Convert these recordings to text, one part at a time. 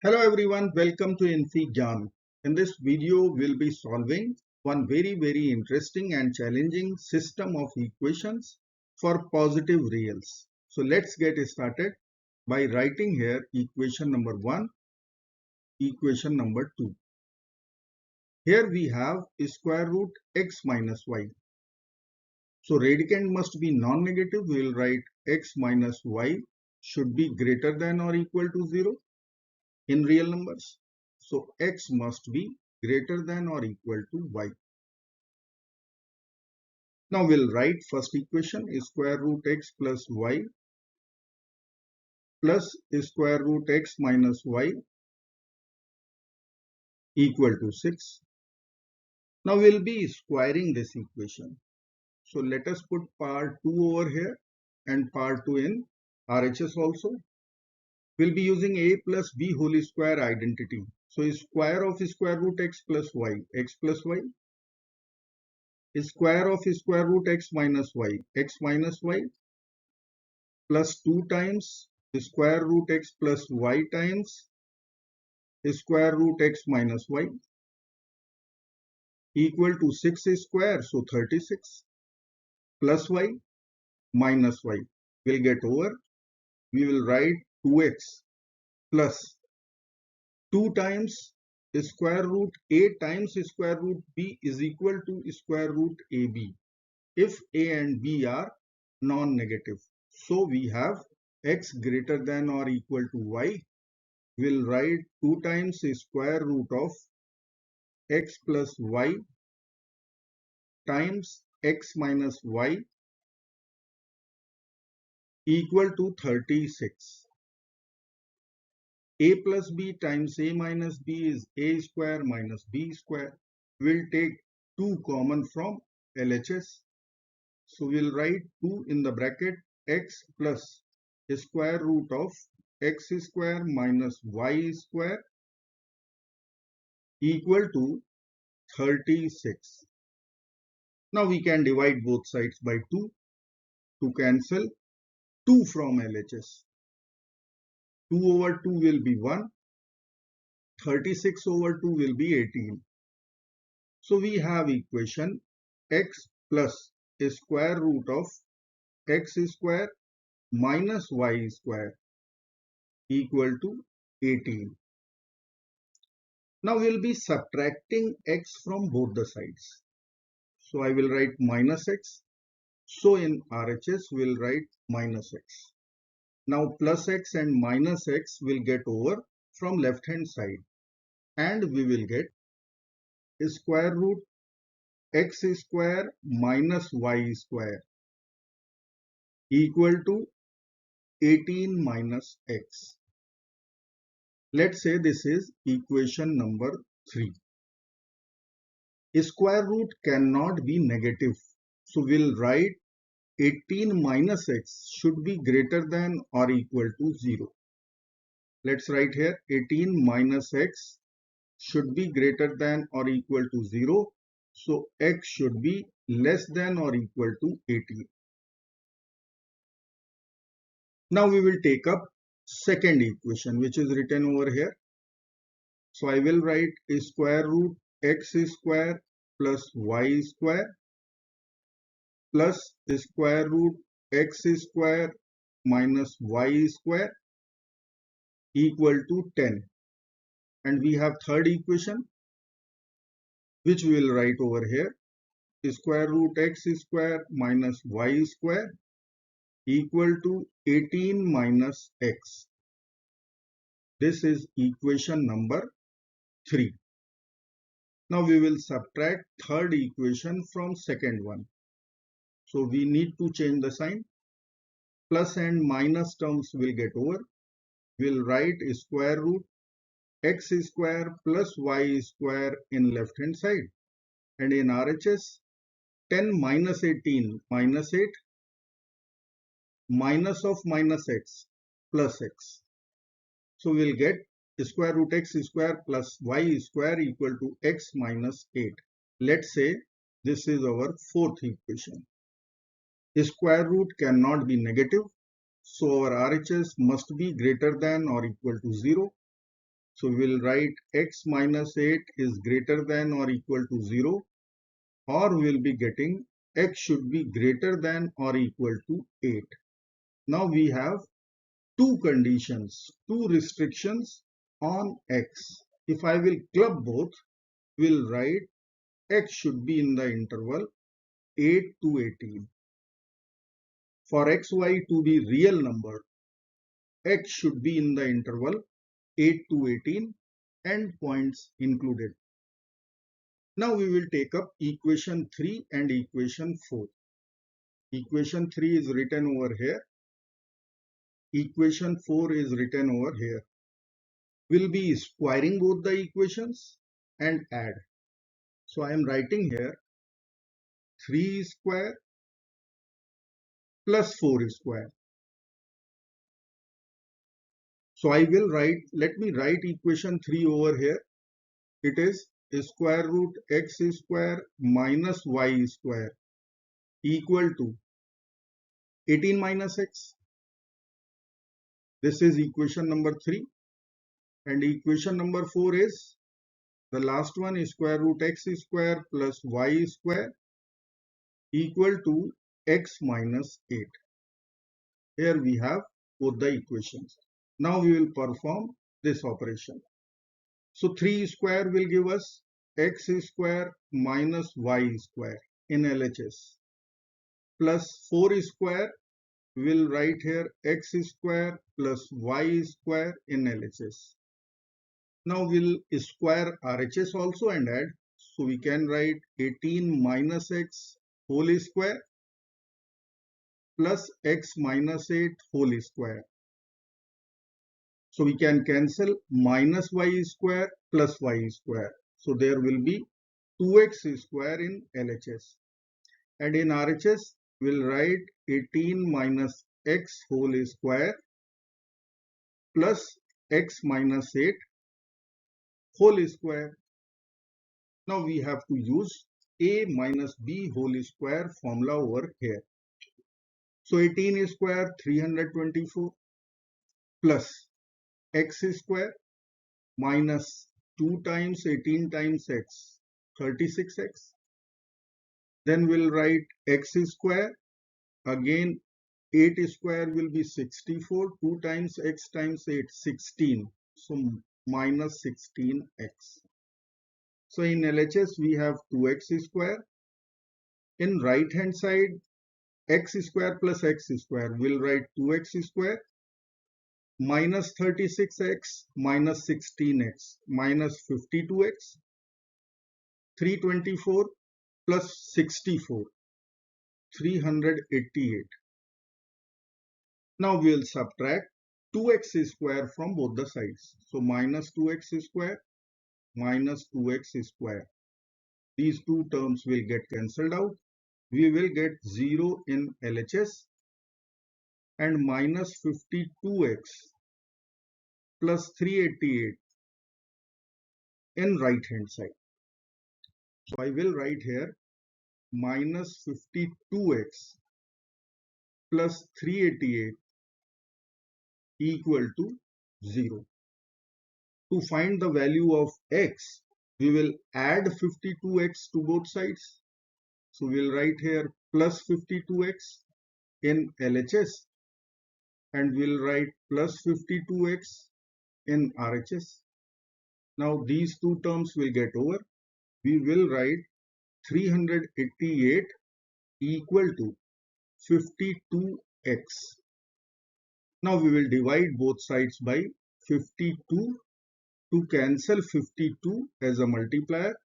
Hello everyone, welcome to infyGyan. In this video, we'll be solving one very interesting and challenging system of equations for positive reals. So let's get started by writing here equation number 1, equation number 2. Here we have square root x minus y. So radicand must be non-negative. We will write x minus y should be greater than or equal to 0. In real numbers. So x must be greater than or equal to y. Now we'll write first equation is square root x plus y plus square root x minus y equal to 6. Now we'll be squaring this equation. So let us put part 2 over here and part 2 in RHS also. We'll be using a plus b whole square identity. So square of square root x plus y square of square root x minus y plus 2 times square root x plus y times square root x minus y equal to 6 square, so 36 plus y minus y will get over. We will write 2x plus 2 times square root a times square root b is equal to square root ab if a and b are non-negative. So we have x greater than or equal to y. We'll write 2 times square root of x plus y times x minus y equal to 36. A plus b times a minus b is a square minus b square. We'll take 2 common from LHS. So we'll write 2 in the bracket x plus square root of x square minus y square equal to 36. Now we can divide both sides by 2 to cancel 2 from LHS. 2 over 2 will be 1. 36 over 2 will be 18. So we have equation x plus square root of x square minus y square equal to 18. Now we will be subtracting x from both the sides. So I will write minus x. So in RHS we will write minus x. Now plus x and minus x will get over from left hand side and we will get square root x square minus y square equal to 18 minus x. Let's say this is equation number 3. Square root cannot be negative. So we'll write 18 minus x should be greater than or equal to 0. Let's write here 18 minus x should be greater than or equal to 0. So x should be less than or equal to 18. Now we will take up second equation which is written over here. So I will write square root x square plus y square plus square root x square minus y square equal to 10. And we have third equation which we will write over here. Square root x square minus y square equal to 18 minus x. This is equation number 3. Now we will subtract third equation from second one. So we need to change the sign. Plus and minus terms will get over. We'll write square root x square plus y square in left hand side. And in RHS 10 minus 18 minus 8 minus of minus x plus x. So we'll get square root x square plus y square equal to x minus 8. Let's say this is our fourth equation. Square root cannot be negative. So our RHS must be greater than or equal to 0. So we will write x minus 8 is greater than or equal to 0, or we will be getting x should be greater than or equal to 8. Now we have two conditions, two restrictions on x. If I will club both, we will write x should be in the interval 8 to 18. For xy to be real number, x should be in the interval 8 to 18, endpoints included. Now we will take up equation 3 and equation 4. Equation 3 is written over here. Equation 4 is written over here. We'll be squaring both the equations and add. So I am writing here 3 square plus 4 square. So I will write, let me write equation 3 over here. It is square root x square minus y square equal to 18 minus x. This is equation number 3. And equation number 4 is the last one is square root x square plus y square equal to x minus 8. Here we have both the equations. Now we will perform this operation. So 3 square will give us x square minus y square in LHS plus 4 square will write here x square plus y square in LHS. Now we'll square RHS also and add. So we can write 18 minus x whole square plus x minus 8 whole square. So we can cancel minus y square plus y square. So there will be 2x square in LHS. And in RHS, we'll write 18 minus x whole square plus x minus 8 whole square. Now we have to use a minus b whole square formula over here. So 18 square 324 plus x square minus 2 times 18 times x 36x. Then we'll write x square, again 8 square will be 64, 2 times x times 8 16, so minus 16x. So in LHS we have 2x square. In right hand side x square plus x square, we'll write 2x square minus 36x minus 16x minus 52x, 324 plus 64, 388. Now we will subtract 2x square from both the sides. So minus 2x square minus 2x square. These two terms will get cancelled out. We will get 0 in LHS and minus 52x plus 388 in right hand side. So I will write here minus 52x plus 388 equal to 0. To find the value of x, we will add 52x to both sides. So we will write here plus 52x in LHS and we will write plus 52x in RHS. Now these two terms will get over. We will write 388 equal to 52x. Now we will divide both sides by 52 to cancel 52 as a multiplier.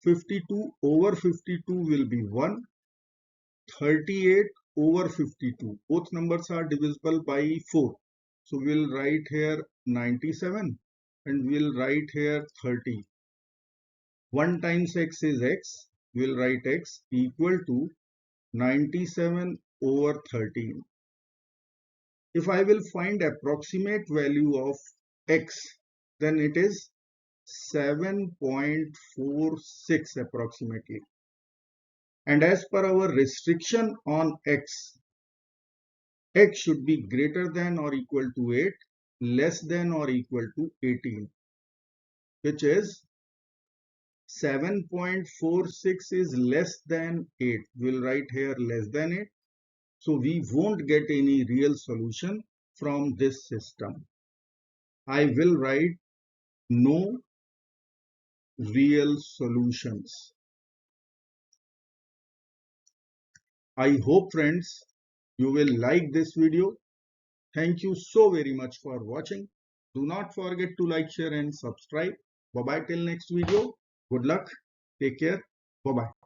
52 over 52 will be 1. 38 over 52. Both numbers are divisible by 4. So we'll write here 97 and we'll write here 30. 1 times x is x. We'll write x equal to 97 over 13. If I will find approximate value of x, then it is 7.46 approximately. And as per our restriction on x should be greater than or equal to 8, less than or equal to 18, which is 7.46 is less than 8. We'll write here less than 8. So we won't get any real solution from this system. I will write no real solutions. I hope friends you will like this video. Thank you so very much for watching. Do not forget to like, share and subscribe. Bye bye till next video. Good luck. Take care. Bye bye.